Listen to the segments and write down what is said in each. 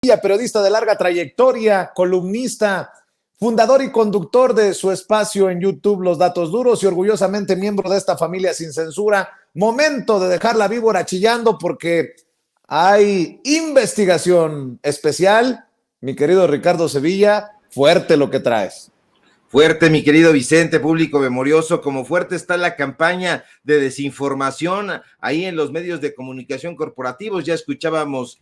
periodista de larga trayectoria, columnista, fundador y conductor de su espacio en YouTube Los Datos Duros y orgullosamente miembro de esta familia sin censura. Momento de dejar la víbora chillando porque hay investigación especial. Mi querido Ricardo Sevilla, fuerte lo que traes. Fuerte, mi querido Vicente, público memorioso, como fuerte está la campaña de desinformación ahí en los medios de comunicación corporativos. Ya escuchábamos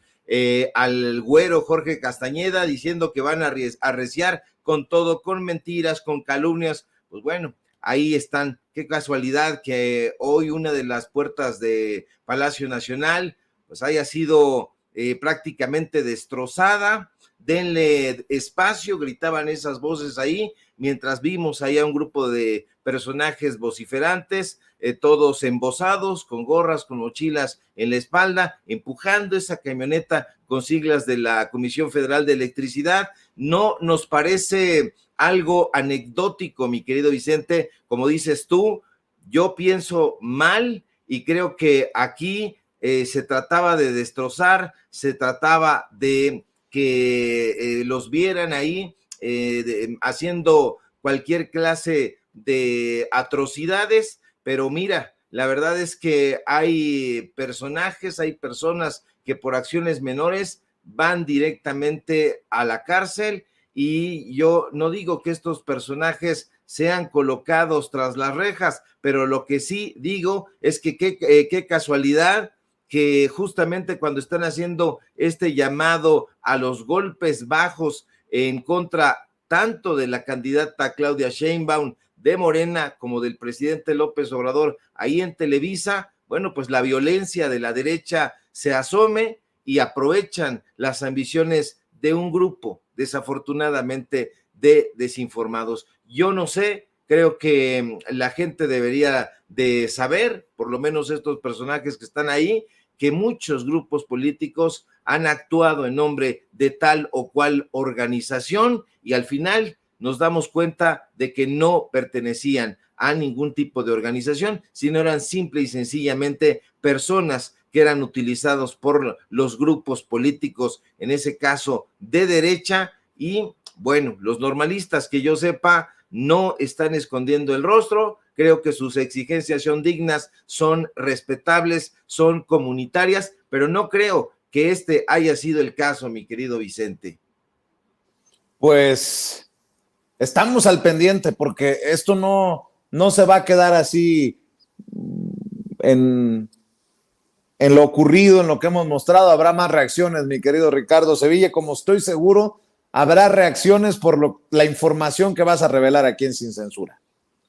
al güero Jorge Castañeda diciendo que van a arreciar con todo, con mentiras, con calumnias. Pues bueno, ahí están. Qué casualidad que hoy una de las puertas de Palacio Nacional pues haya sido prácticamente destrozada. Denle espacio, gritaban esas voces ahí, mientras vimos ahí a un grupo de personajes vociferantes, todos embosados, con gorras, con mochilas en la espalda, empujando esa camioneta con siglas de la Comisión Federal de Electricidad. No nos parece algo anecdótico, mi querido Vicente, como dices tú, yo pienso mal y creo que aquí se trataba de destrozar, se trataba de que los vieran ahí haciendo cualquier clase de atrocidades, pero mira, la verdad es que hay personajes, hay personas que por acciones menores van directamente a la cárcel y yo no digo que estos personajes sean colocados tras las rejas, pero lo que sí digo es que qué casualidad que justamente cuando están haciendo este llamado a los golpes bajos en contra tanto de la candidata Claudia Sheinbaum de Morena como del presidente López Obrador ahí en Televisa, bueno, pues la violencia de la derecha se asome y aprovechan las ambiciones de un grupo, desafortunadamente, de desinformados. Yo no sé, creo que la gente debería de saber, por lo menos estos personajes que están ahí, que muchos grupos políticos han actuado en nombre de tal o cual organización y al final nos damos cuenta de que no pertenecían a ningún tipo de organización, sino eran simple y sencillamente personas que eran utilizados por los grupos políticos, en ese caso de derecha, y bueno, los normalistas que yo sepa no están escondiendo el rostro. Creo que sus exigencias son dignas, son respetables, son comunitarias, pero no creo que este haya sido el caso, mi querido Vicente. Pues estamos al pendiente porque esto no se va a quedar así en lo ocurrido, en lo que hemos mostrado. Habrá más reacciones, mi querido Ricardo Sevilla, como estoy seguro, habrá reacciones por la información que vas a revelar aquí en Sin Censura.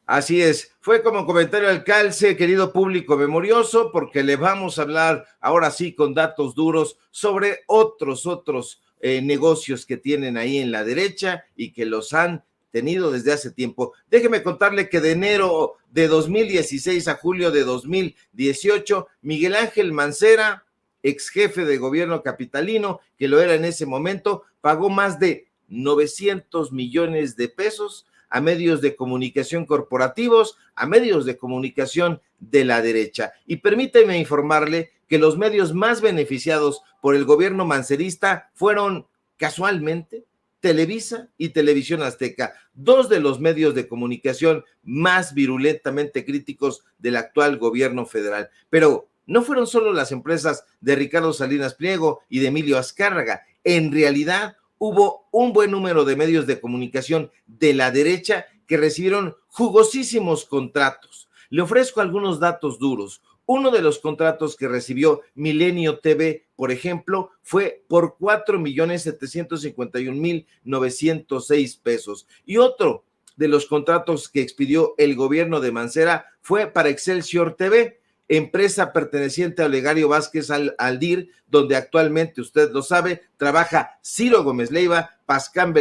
Así es, fue como comentario al calce, querido público memorioso, porque le vamos a hablar ahora sí con datos duros sobre otros negocios que tienen ahí en la derecha y que los han tenido desde hace tiempo. Déjeme contarle que de enero de 2016 a julio de 2018, Miguel Ángel Mancera, ex jefe de gobierno capitalino, que lo era en ese momento, pagó más de 900 millones de pesos a medios de comunicación corporativos, a medios de comunicación de la derecha. Y permíteme informarle que los medios más beneficiados por el gobierno mancerista fueron casualmente Televisa y Televisión Azteca, dos de los medios de comunicación más virulentamente críticos del actual gobierno federal. Pero no fueron solo las empresas de Ricardo Salinas Pliego y de Emilio Azcárraga. En realidad, hubo un buen número de medios de comunicación de la derecha que recibieron jugosísimos contratos. Le ofrezco algunos datos duros. Uno de los contratos que recibió Milenio TV, por ejemplo, fue por 4,751,906 pesos. Y otro de los contratos que expidió el gobierno de Mancera fue para Excelsior TV, empresa perteneciente a Olegario Vázquez Aldir, donde actualmente, usted lo sabe, trabaja Ciro Gómez Leiva, Pascal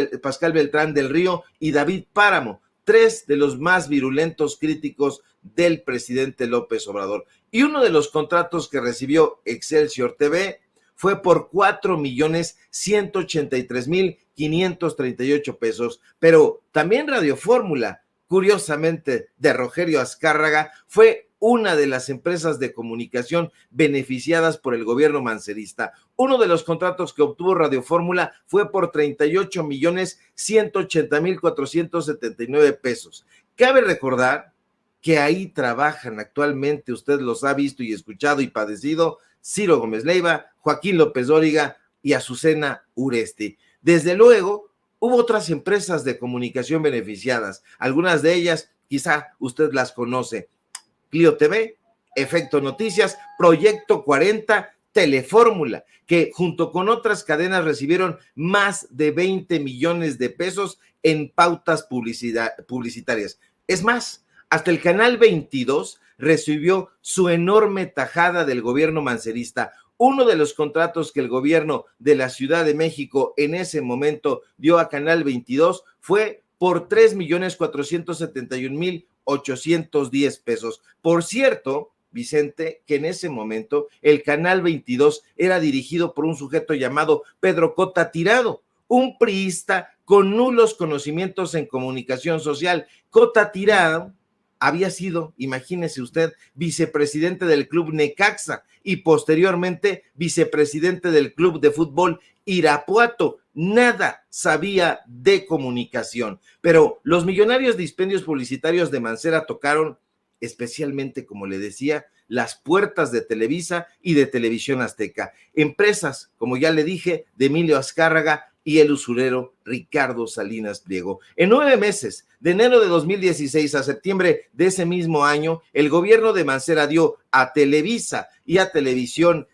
Beltrán del Río y David Páramo, tres de los más virulentos críticos del presidente López Obrador. Y uno de los contratos que recibió Excelsior TV fue por 4,183,538 pesos, pero también Radio Fórmula, curiosamente, de Rogelio Azcárraga, fue una de las empresas de comunicación beneficiadas por el gobierno mancerista. Uno de los contratos que obtuvo Radio Fórmula fue por 38,180,479 pesos. Cabe recordar que ahí trabajan actualmente, usted los ha visto y escuchado y padecido, Ciro Gómez Leiva, Joaquín López Dóriga y Azucena Uresti. Desde luego, hubo otras empresas de comunicación beneficiadas, algunas de ellas quizá usted las conoce: Clio TV, Efecto Noticias, Proyecto 40, Telefórmula, que junto con otras cadenas recibieron más de 20 millones de pesos en pautas publicitarias. Es más, hasta el Canal 22 recibió su enorme tajada del gobierno mancerista. Uno de los contratos que el gobierno de la Ciudad de México en ese momento dio a Canal 22 fue por 3,471,810 pesos. Por cierto, Vicente, que en ese momento el Canal 22 era dirigido por un sujeto llamado Pedro Cota Tirado, un priista con nulos conocimientos en comunicación social. Cota Tirado había sido, imagínese usted, vicepresidente del club Necaxa y posteriormente vicepresidente del club de fútbol Irapuato. Nada sabía de comunicación, pero los millonarios dispendios publicitarios de Mancera tocaron especialmente, como le decía, las puertas de Televisa y de Televisión Azteca. Empresas, como ya le dije, de Emilio Azcárraga y el usurero Ricardo Salinas Pliego. En 9 meses, de enero de 2016 a septiembre de ese mismo año, el gobierno de Mancera dio a Televisa y a Televisa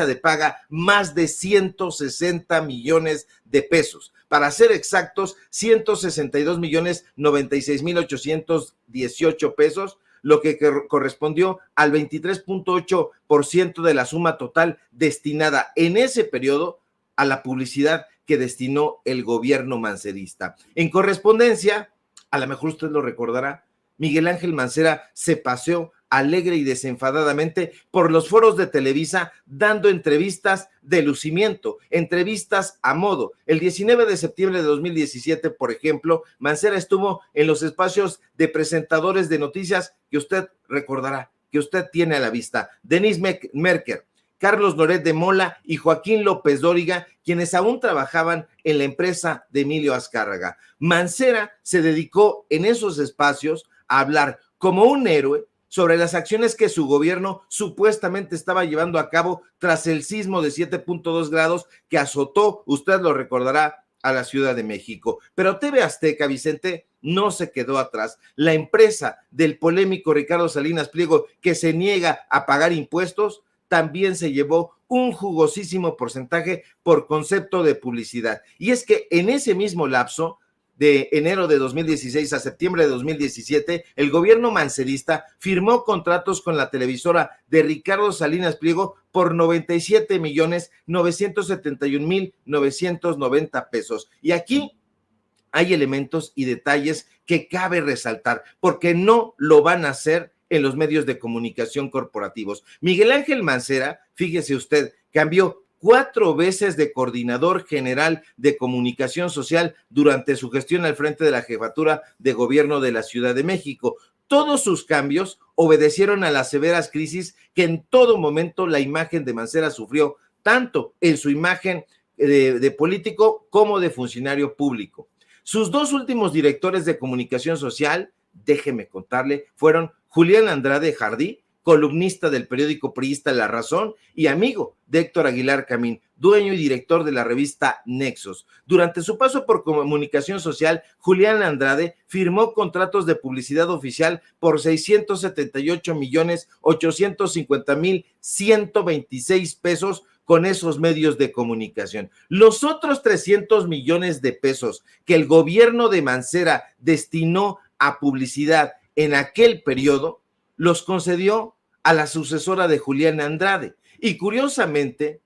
de paga más de 160 millones de pesos. Para ser exactos, 162,96,818 pesos, lo que correspondió al 23,8% de la suma total destinada en ese periodo a la publicidad que destinó el gobierno mancerista. En correspondencia, a lo mejor usted lo recordará, Miguel Ángel Mancera se paseó alegre y desenfadadamente por los foros de Televisa dando entrevistas de lucimiento, entrevistas a modo. El 19 de septiembre de 2017, por ejemplo, Mancera estuvo en los espacios de presentadores de noticias que usted recordará, que usted tiene a la vista: Denise Merker, Carlos Loret de Mola y Joaquín López Dóriga, quienes aún trabajaban en la empresa de Emilio Azcárraga. Mancera se dedicó en esos espacios a hablar como un héroe sobre las acciones que su gobierno supuestamente estaba llevando a cabo tras el sismo de 7,2 grados que azotó, usted lo recordará, a la Ciudad de México. Pero TV Azteca, Vicente, no se quedó atrás. La empresa del polémico Ricardo Salinas Pliego, que se niega a pagar impuestos, también se llevó un jugosísimo porcentaje por concepto de publicidad. Y es que en ese mismo lapso, de enero de 2016 a septiembre de 2017, el gobierno mancerista firmó contratos con la televisora de Ricardo Salinas Pliego por 97,971,990 pesos. Y aquí hay elementos y detalles que cabe resaltar, porque no lo van a hacer en los medios de comunicación corporativos. Miguel Ángel Mancera, fíjese usted, cambió 4 veces de coordinador general de comunicación social durante su gestión al frente de la jefatura de gobierno de la Ciudad de México. Todos sus cambios obedecieron a las severas crisis que en todo momento la imagen de Mancera sufrió, tanto en su imagen de político como de funcionario público. Sus 2 últimos directores de comunicación social, déjeme contarle, fueron Julián Andrade Jardí, columnista del periódico priista La Razón y amigo de Héctor Aguilar Camín, dueño y director de la revista Nexos. Durante su paso por comunicación social, Julián Andrade firmó contratos de publicidad oficial por 678,850,126 pesos con esos medios de comunicación. Los otros 300 millones de pesos que el gobierno de Mancera destinó a publicidad en aquel periodo, los concedió a la sucesora de Julián Andrade. Y curiosamente,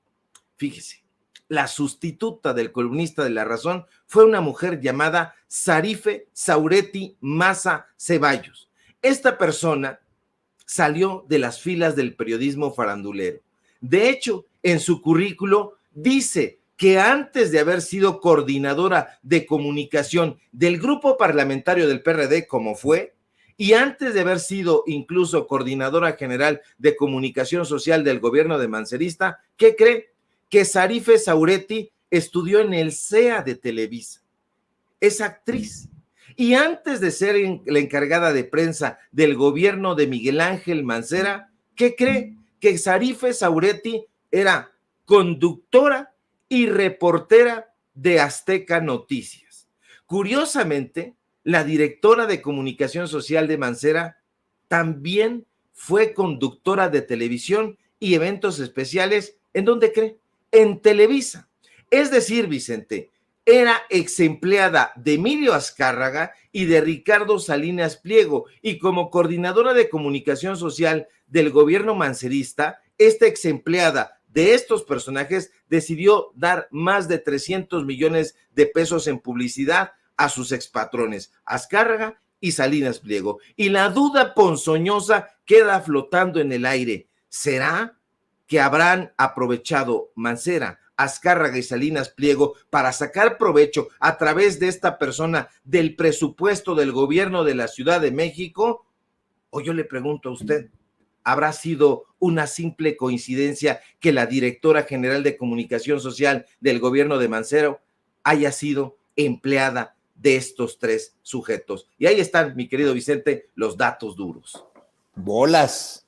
fíjese, la sustituta del columnista de La Razón fue una mujer llamada Sarife Sauretti Maza Ceballos. Esta persona salió de las filas del periodismo farandulero. De hecho, en su currículo dice que antes de haber sido coordinadora de comunicación del grupo parlamentario del PRD, como fue, y antes de haber sido incluso coordinadora general de comunicación social del gobierno de Mancerista, ¿qué cree? Que Sarife Sauretti estudió en el CEA de Televisa. Es actriz. Y antes de ser la encargada de prensa del gobierno de Miguel Ángel Mancera, ¿qué cree? Que Sarife Sauretti era conductora y reportera de Azteca Noticias. Curiosamente, la directora de comunicación social de Mancera también fue conductora de televisión y eventos especiales. ¿En dónde cree? En Televisa. Es decir, Vicente, era ex empleada de Emilio Azcárraga y de Ricardo Salinas Pliego, y como coordinadora de comunicación social del gobierno mancerista, esta ex empleada de estos personajes decidió dar más de 300 millones de pesos en publicidad a sus expatrones, Azcárraga y Salinas Pliego. Y la duda ponzoñosa queda flotando en el aire. ¿Será que habrán aprovechado Mancera, Azcárraga y Salinas Pliego para sacar provecho a través de esta persona del presupuesto del gobierno de la Ciudad de México? O yo le pregunto a usted, ¿habrá sido una simple coincidencia que la directora general de comunicación social del gobierno de Mancera haya sido empleada de estos tres sujetos? Y ahí están, mi querido Vicente, los datos duros. Bolas.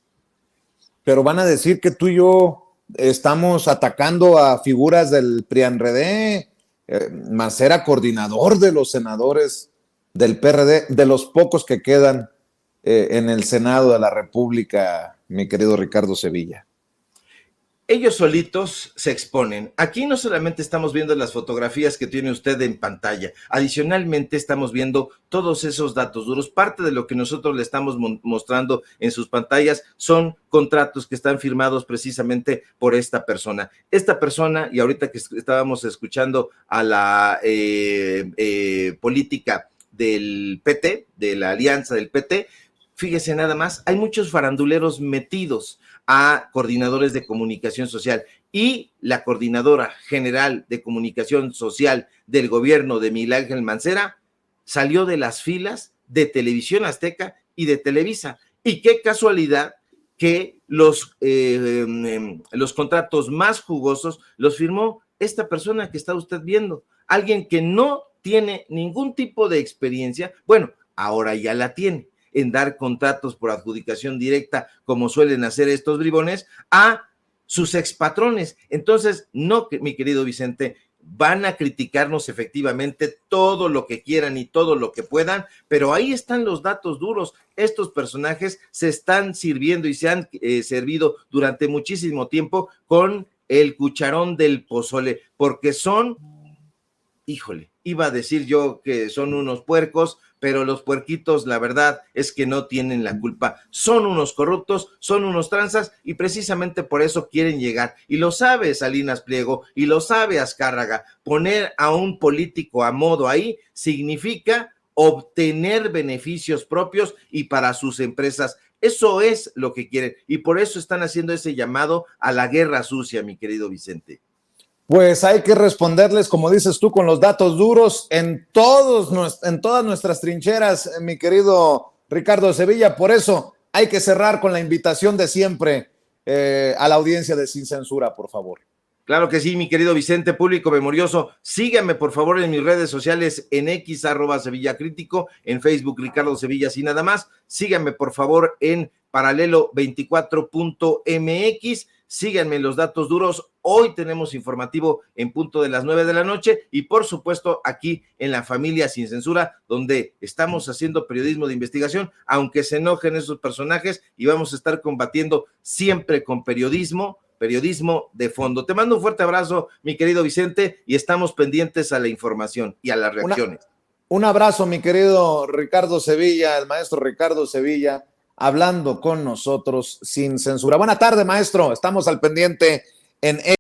Pero van a decir que tú y yo estamos atacando a figuras del PRIANRED, Mancera, coordinador de los senadores del PRD, de los pocos que quedan en el Senado de la República, mi querido Ricardo Sevilla. Ellos solitos se exponen. Aquí no solamente estamos viendo las fotografías que tiene usted en pantalla, adicionalmente estamos viendo todos esos datos duros. Parte de lo que nosotros le estamos mostrando en sus pantallas son contratos que están firmados precisamente por esta persona. Esta persona, y ahorita que estábamos escuchando a la política del PT, de la alianza del PT, fíjese nada más, hay muchos faranduleros metidos a coordinadores de comunicación social, y la coordinadora general de comunicación social del gobierno de Miguel Ángel Mancera salió de las filas de Televisión Azteca y de Televisa. Y qué casualidad que los contratos más jugosos los firmó esta persona que está usted viendo, alguien que no tiene ningún tipo de experiencia. Bueno, ahora ya la tiene en dar contratos por adjudicación directa, como suelen hacer estos bribones, a sus expatrones. Entonces, no, mi querido Vicente, van a criticarnos efectivamente todo lo que quieran y todo lo que puedan, pero ahí están los datos duros. Estos personajes se están sirviendo y se han servido durante muchísimo tiempo con el cucharón del pozole, porque son, híjole, iba a decir yo que son unos puercos, pero los puerquitos, la verdad es que no tienen la culpa. Son unos corruptos, son unos tranzas, y precisamente por eso quieren llegar. Y lo sabe Salinas Pliego, y lo sabe Azcárraga. Poner a un político a modo ahí significa obtener beneficios propios y para sus empresas. Eso es lo que quieren, y por eso están haciendo ese llamado a la guerra sucia, mi querido Vicente. Pues hay que responderles, como dices tú, con los datos duros en todas nuestras trincheras, mi querido Ricardo Sevilla. Por eso hay que cerrar con la invitación de siempre a la audiencia de Sin Censura, por favor. Claro que sí, mi querido Vicente, público memorioso. Síganme, por favor, en mis redes sociales, en X, @SevillaCrítico, en Facebook, Ricardo Sevilla, sin nada más. Síganme, por favor, en paralelo24.mx. Síganme en los datos duros. Hoy tenemos informativo en punto de las 9 de la noche, y por supuesto aquí en La Familia Sin Censura, donde estamos haciendo periodismo de investigación, aunque se enojen esos personajes, y vamos a estar combatiendo siempre con periodismo de fondo. Te mando un fuerte abrazo, mi querido Vicente, y estamos pendientes a la información y a las reacciones. Un abrazo, mi querido Ricardo Sevilla, el maestro Ricardo Sevilla, hablando con nosotros sin censura. Buena tarde, maestro. Estamos al pendiente en